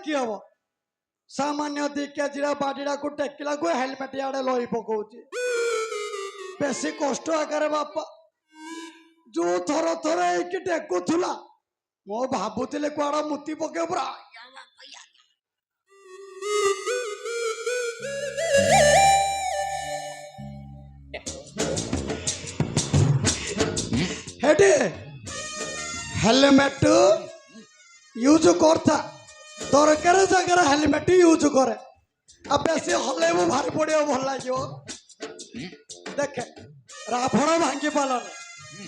कि हम सामान्य 2 केजी बाडीटा को टेकिला को हेलमेट याडे लई पकाउची बेसी कष्ट आकर बापा जो थर थर एक टेकुला मो भाबुले कुआड़ा मुति पके पूरा हेटे हेलमेट यूज करता दरकार जगह हेलमेट यूज करे अब बेसी हले भारी पड़े भल लगे देखे रावण भांगी पालन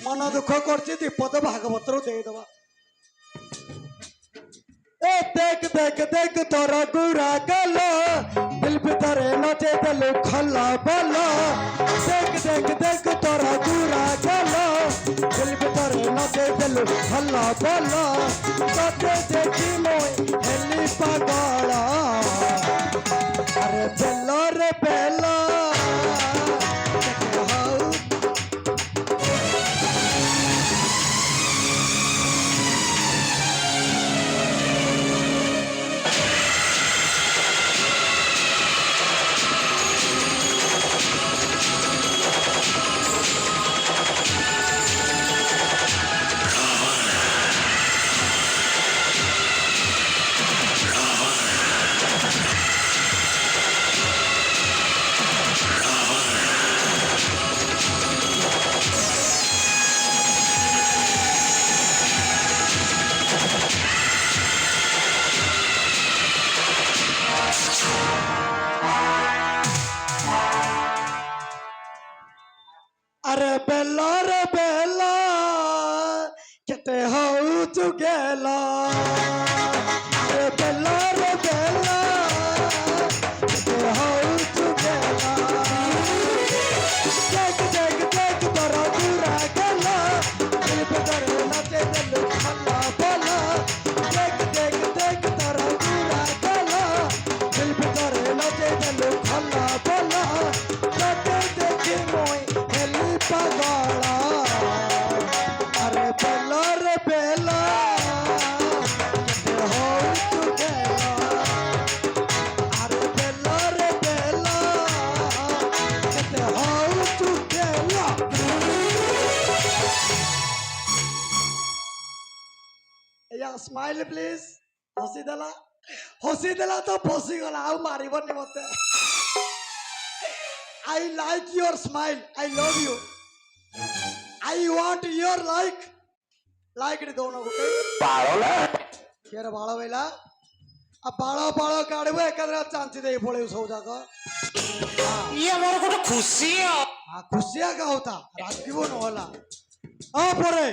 मन दुख कर दीपद भागवत देदबा ए देख देख देख तोर गुरा गल दिल भीतर नचे दिल खला बल देख देख देख तोर गुरा गल दिल भीतर नचे दिल खला बल तते देखी मोय हेली पागल अरे बेलो रे बेलो अरे बेला केते हो चुगेला अरे बेला केते हो चुगेला देख देख देख तोरा दूरा गला दिल भीतर नचे दिल खला बोला देख देख देख तोरा दूरा गला दिल भीतर नचे दिल खला बोला तते देखी मोय पगला अरे बेला रे बेला हो चुगेला अरे बेला रे बेला हो चुगेला या स्माइल प्लीज हसी देला तो फसी गला आ मारिबनी मते I like your smile. I love you. I want your like it दोनों को बाळो ले केर बाळो वेला अब बाळो काढवे एकादरा चांची दे पळे सौ जागा ये मोर को खुशी हां खुशी का होता राजकीय न होला आ परे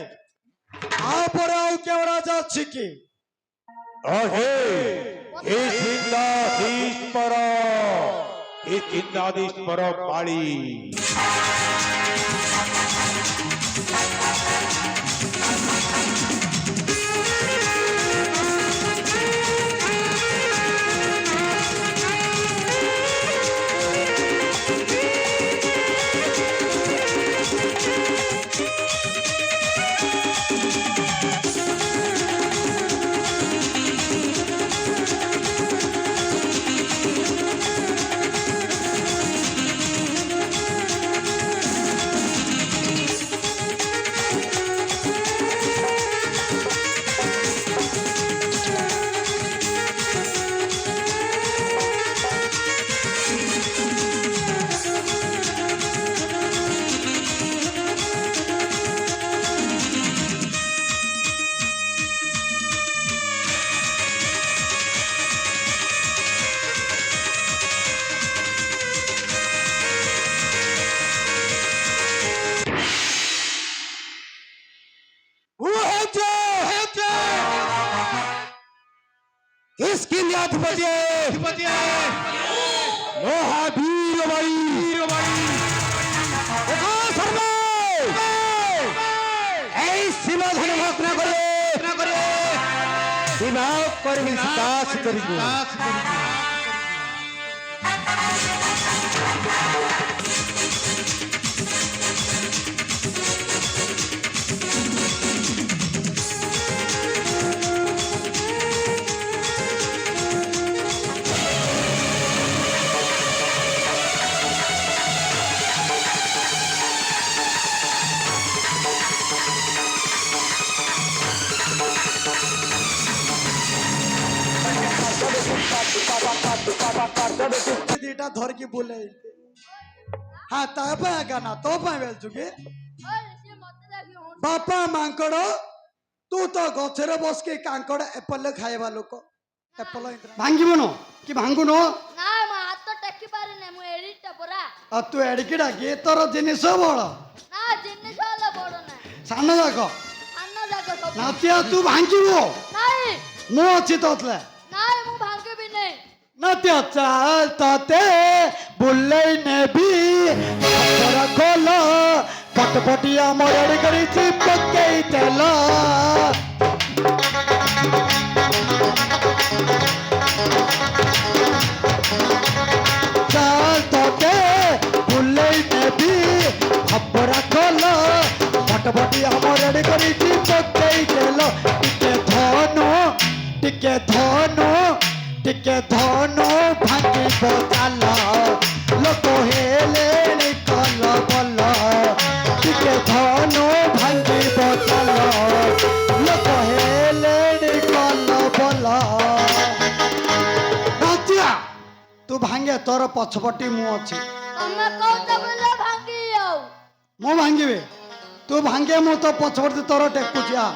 आउ केवरा जा छिकी ओहे हे सिंहाधीश्वर हे सिंहाधीश्वर पाळी इसकी याद बजे महावीर भाई सीमा धन भाग न करे सीमा कर विकास करिगो ଦିଟା ଧରିକି ବୁଲେଇ ହଁ ତା ପାଇଁ ଆକା ନା ତୋ ପାଇଁ ବେଲଛୁ କି ବାପା ମାଙ୍କଡ ତୁ ତ ଗଛରେ ବସିକି କାଙ୍କଡ ଏପଲ ଖାଇବା ଲୋକ ଏପଲ ଭାଙ୍ଗିବୁନ କି ଭାଙ୍ଗୁନ ନା ମୋ ହାତ ଟେକି ପାରିନି ମୁଁ ଏଡିଟା ପରା ଆଉ ତୁ ଏଡିକି ଡାକି ତୋର ଜିନିଷ ବଳ ନା ଜିନିଷ ହେଲେ ବଡ ନାହିଁ ସାନ ଯାକ ସାନ ଯାକ ସବୁ ନାତିଆ ତୁ ଭାଙ୍ଗିବୁ ନାଇଁ ମୁଁ ଅଛି ତୋତଲେ ନାଇଁ ମୁଁ ଭାଙ୍ଗିବି ନାହିଁ ନାତିଆ ଚାଲ ତତେ ବୁଲେଇ ନେବି ଖୋଲ ପଟପଟିଆ ମରଡି କରିଛି ପକେଇ ତେଲ ଚାଲ ତତେ ବୁଲେଇ ନେବି ଖବରା ଖୋଲ ପଟପଟିଆ ମରଡି କରିଛି ପକେଇ ତେଲ ଟିକେ ଧନୁ ଭାଙ୍ଗିବ ଚାଲ ଲୋକ ହେଲେଣି କଲ ବଲ ଟିକେ ଧନୁ ଭାଙ୍ଗିବ ଚାଲ ଲୋକ ହେଲେଣି କଲ ବଲ ନାଚିଆ ତୁ ଭାଙ୍ଗେ ତୋର ପଛପଟି ମୁଁ ଅଛି ତମେ କହୁଛ ବୋଲେ ଭାଙ୍ଗି ଆଉ ମୁଁ ଭାଙ୍ଗିବି ତୁ ଭାଙ୍ଗେ ମୁଁ ତ ପଛପଟି ତୋର ଟେକୁଛି ଆ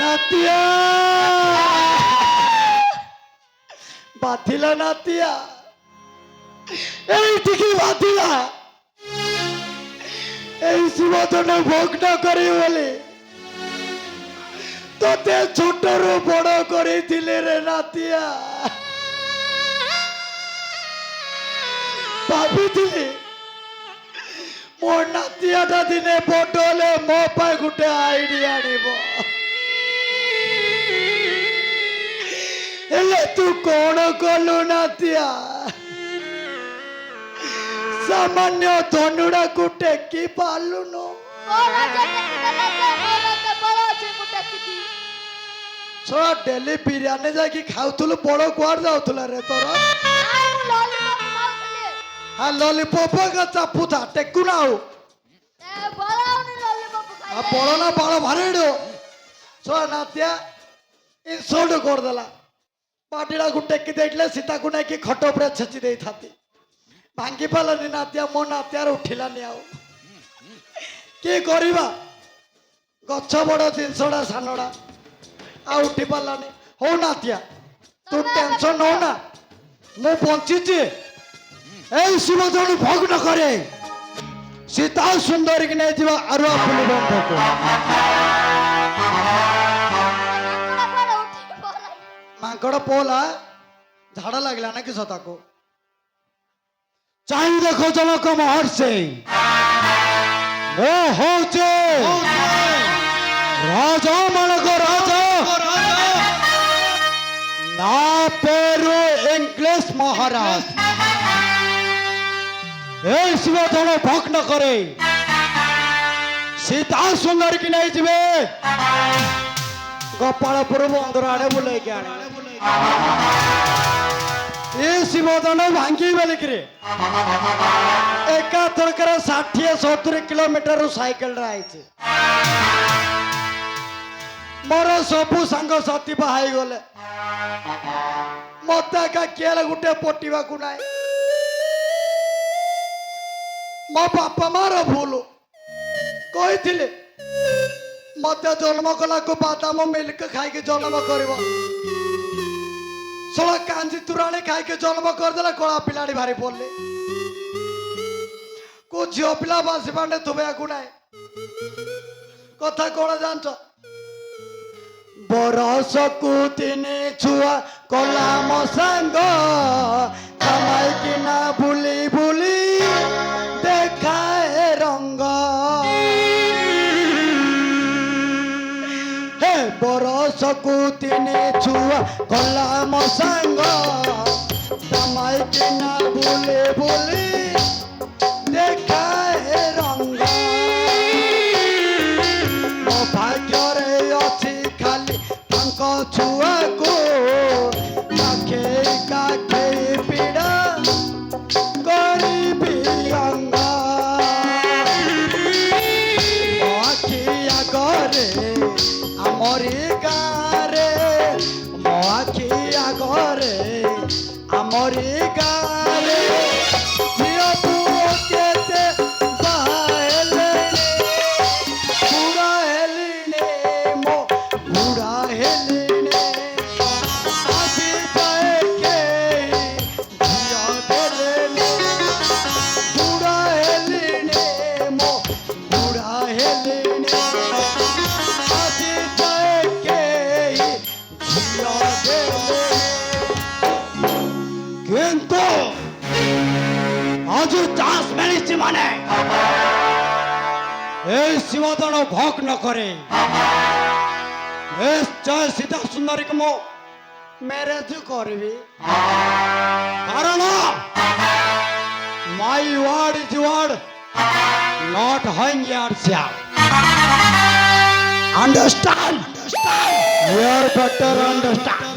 নাতিয়া বাঁধিলা নাতিয়া এইটিকি বাঁধিলা এই শিবতন ভগ্ন করি বলে তোতে ছোটরু বড় করেছিলে রে নাতিয়া ভাবিଥିଲି ମୋ ନାତିଆଟା ଦିନେ ବଡ ହେଲେ ମୋ ପାଇଁ ଗୋଟେ ଆଇଡି ଆଣିବ ହେଲେ ତୁ କଣ କଲୁ ନାତିଆ ସାମାନ୍ୟ ଧନୁଡାକୁ ଟେକି ପାରିଲୁନୁ ମୋର ଯେ ଟେକି ଦେଲେ ଯେ ମୋର କେବଳ ଅଛି ମୁଁ ଟେକିଛି ଛଡ଼ା ଡେଲି ବିରିୟାନୀ ଯାଇକି ଖାଉଥିଲୁ ବଡ କୁଆଡେ ଯାଉଥିଲା ରେ ତୋର ନାଇଁ ମୁଁ ଲଲିପପ ଖାଉଥିଲି ହଁ ଲଲିପପ ଏକା ଚାପୁଥା ଟେକୁ ନା ଆଉ ବଳାଉନି ଲଲିପପ ଆଉ ଖାଇଲେ ବଳ ନା ବାଳ ଭାରିଡୁ ଛଡ଼ା ନାତିଆ ଇନସଲ୍ଟ କରିଦେଲା ପାଟିଟାକୁ ଟେକି ଦେଇଥିଲେ ସୀତାକୁ ନେଇକି ଖଟ ଉପରେ ଛେଚି ଦେଇଥାନ୍ତି ଭାଙ୍ଗି ପାରିଲାନି ନାତିଆ ମୋ ନାତିଆର ଉଠିଲାନି ଆଉ କି କରିବା ଗଛ ବଡ ଜିନିଷଟା ସାନଟା ଆଉ ଉଠି ପାରିଲାନି ହଉ ନାତିଆ ତୁ ଟେନସନ ହଉ ନା ମୁଁ ବଞ୍ଚିଛି এই শিবধনু ভগ্ন করে সীতা সুন্দরী কি নেইଯିବା ଆରୁଆ ଫୁଲି ବନ୍ଧକୁ ମାଙ୍କଡ ପୋଲା ଝାଡା ଲାଗିଲା ନା କିସ ତାକୁ ଚାହିଁ ଦେଖ ଜଣକ ମହର୍ଷି ମୁଁ ହଉଛି ରାଜା ମାନଙ୍କ ରାଜା ନା ପେରୁ ଇଂଲିଶ ମହାରାଜ এই শিবধনু ভগ্ন করে সীতা সুন্দরী কি নেইଯିବେ গোপাଳପୁର ବନ୍ଦର ଆଡେ ବୁଲେଇକି ଆଣେ ଏ ଶିବଧନୁ ଭାଙ୍ଗି ବୋଲିକିରି ଏକାଥରକରେ 60-70 କିଲୋମିଟର ସାଇକେଲରେ ଆଇଛି ମୋର ସବୁ ସାଙ୍ଗସାଥି ବାହା ହେଇଗଲେ ମତେ ଏକା କିଏ ଗୋଟେ ପଟିବାକୁ ନାହିଁ ମୋ ବାପା ମାର ଭୁଲ କହିଥିଲେ ମତେ ଜନ୍ମ କଲାକୁ ବାଦାମ ମିଲ୍କ ଖାଇକି ଜନ୍ମ କରିବ ଶଳା କାଞ୍ଜି ତୁରାଣୀ ଖାଇକି ଜନ୍ମ କରିଦେଲା କଳା ପିଲାଟି ଭାରି ପଡିଲେ କୋଉ ଝିଅ ପିଲା ବାସି ପାଣ୍ଡେ ଥୁବେକୁ ନାହିଁ କଥା କଣ ଜାଣିଛ ବରଷକୁ ତିନି ଛୁଆ କଲା ମୋ ସାଙ୍ଗ କାମାଇକିନା ବୁଲି ବୁଲି ଦେଖାଏ ରଙ୍ଗ ହେ ବରଷକୁ ତିନି ଛୁଆ କଲା ମୋ ସାଙ୍ଗ କାମାଇକିନା ବୁଲି ବୁଲି ଦେଖାଏ ରଙ୍ଗ ମୋ ଭାଗ୍ୟରେ ଅଛି ଖାଲି ତାଙ୍କ ଛୁଆକୁ କାଖେଇ କାଖେଇ ପିଡ଼ା କରିବି ଅଙ୍ଗ ମୋ ଆଖି ଆଗରେ ଆମରି ଗାଁରେ ମୋ ଆଖି ଆଗରେ ଆମରି ଗାଁରେ ଝିଅ ପୁଅ କେତେ ବାହା ହେଲେଣି ବୁଢ଼ା ହେଲିଣି ମୋ ବୁଢ଼ା ହେଲିଣି ଆଜି ଯାଏ କେହି ଝିଅ ଦେଲେଣି ବୁଢ଼ା ହେଲିଣି ମୋ ବୁଢ଼ା ହେଲିଣି ଆଜି ଯାଏ କେହି ଝିଅ ଦେଲେଣି কিন্তু আজ চান্স মিଳିଛି মানে এই সীমাদান ভোগ ন করে নিশ্চয় সীতা সুন্দরীকে মো ম্যারেজ করবি কারণ my word is word not হাইং ইয়ার Shyam understand your better understand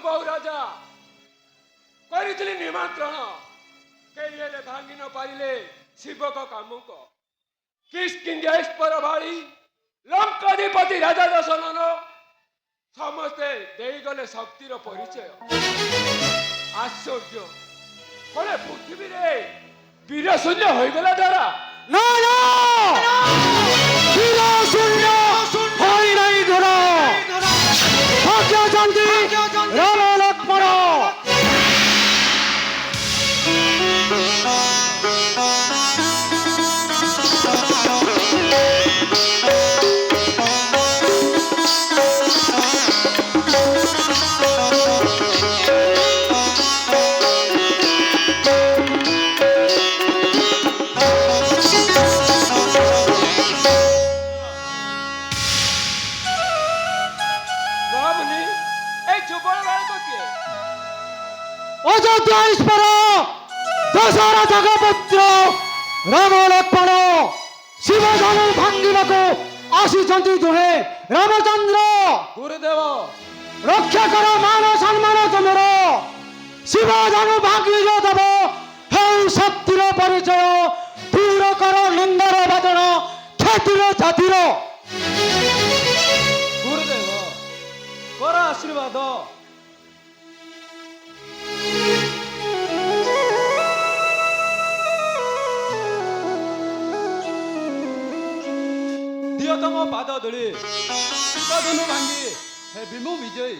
ବହୁ ରାଜା କରିଥିଲି ନିମନ୍ତ୍ରଣ କେହି ହେଲେ ଭାଙ୍ଗି ନ ପାରିଲେ ଶିବକ କାମୁକ କିଷ୍କିନ୍ଧେଶ୍ୱର ଭାଳି ଲଙ୍କାଧିପତି ରାଜା ଦଶନନ ସମସ୍ତେ ଦେଇଗଲେ ଶକ୍ତିର ପରିଚୟ ଆଶ୍ଚର୍ଯ୍ୟ କଳେ ପୃଥିବୀରେ ବୀର ଶୂନ୍ୟ ହୋଇଗଲା ଦ୍ୱାରା না না বীর শূন্য হয় নাই ধরা থাকে জানতি রাম লক্ষ্মণ ভাবনি এই যুবক বালক কে অযোধ্যা ঈশ্বর ଦଶରଥଙ୍କ ପୁତ୍ର ରାମ ଲକ୍ଷ୍ମଣ ଶିବଧନୁ ଭାଙ୍ଗିବାକୁ ଆସିଛନ୍ତି ଦୁହେଁ। ରାମଚନ୍ଦ୍ର ଗୁରୁଦେବ ରକ୍ଷା କର ମାନ ସମ୍ମାନ ତୁମର। ଶିବଧନୁ ଭାଙ୍ଗି ଦେବ ହେଉ ଶକ୍ତିର ପରିଚୟ। ଦୂର କର ନିନ୍ଦର ବାଦନ ଖ୍ୟାତିର ଜାତିର। ଗୁରୁଦେବ କର ଆଶୀର୍ବାଦ। ଦିଅ ତମ ପାଦ ଧୂଳି ଶିବଧନୁ ଭାଙ୍ଗି ହେବି ମୁଁ ବିଜୟୀ।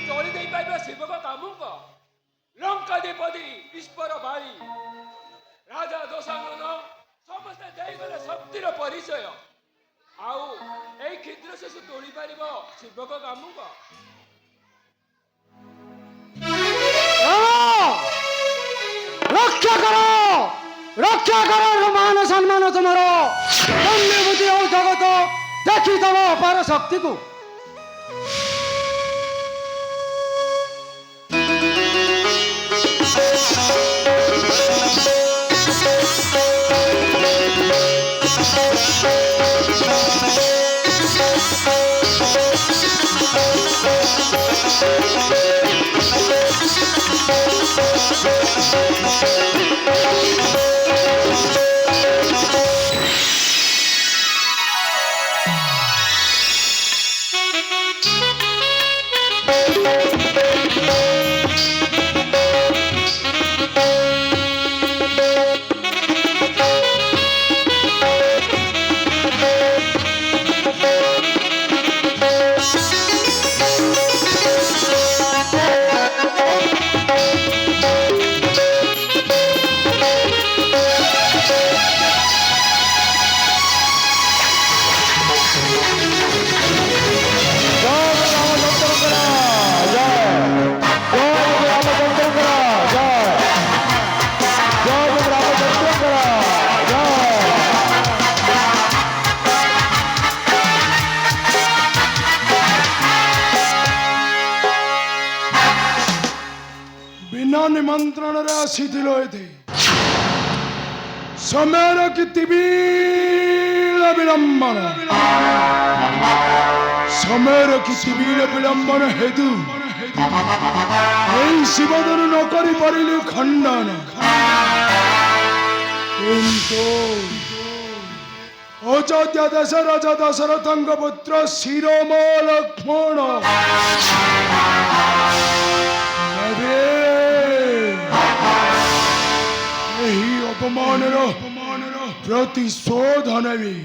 ଚଳି ଦେଇପାରିବ ଶିବଙ୍କ କାମୁକ ଲଙ୍କାଧିପତି ଈଶ୍ୱର ଭାଇ ରାଜା ଦୋଷାନନ ସମସ୍ତେ ଦେଇଗଲେ ଶକ୍ତିର ପରିଚୟ। ଆଉ ଏଇ କ୍ଷୁଦ୍ର ଶିଶୁ ତୋଳି ପାରିବ ଶିବଙ୍କ କାମୁକ। ରକ୍ଷା କର ମାନ ସମ୍ମାନ ତୁମର। ଧନ୍ୟ ବୁଦ୍ଧି ଓ ଜଗତ ଦେଖିଥବ ଅପାର ଶକ୍ତିକୁ। बिना निमंत्रण रे आसीथिल एथे समय की तिबील विलंबन समय की तिबील विलंबन हेतु এই শিবধনু নকরি পারিলি খণ্ডন কিন্তু অযোধ্যা দেশ রাজা দশরথঙ্ক পুত্র শিরোম লক্ষ্মণ ଏହି ଅପମାନର ପ୍ରତିଶୋଧ ନେବି।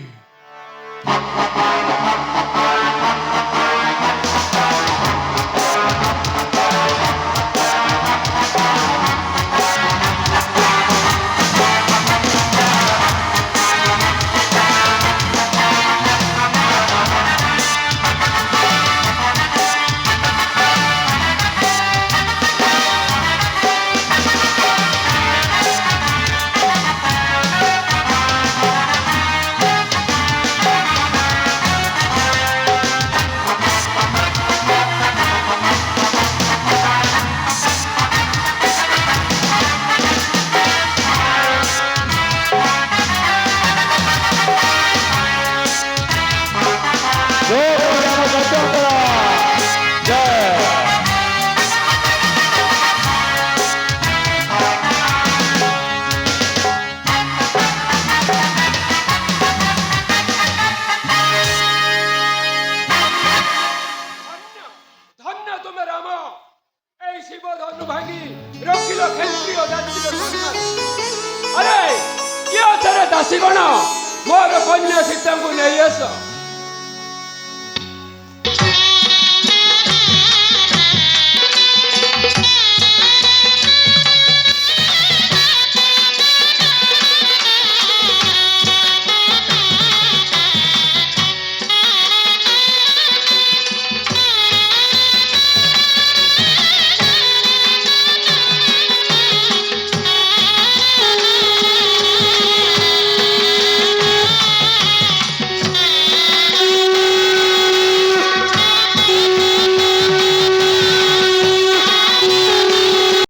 ଦାସୀଗଣ ମୋର କନ୍ୟା ସୀତାଙ୍କୁ ନେଇ ଆସ।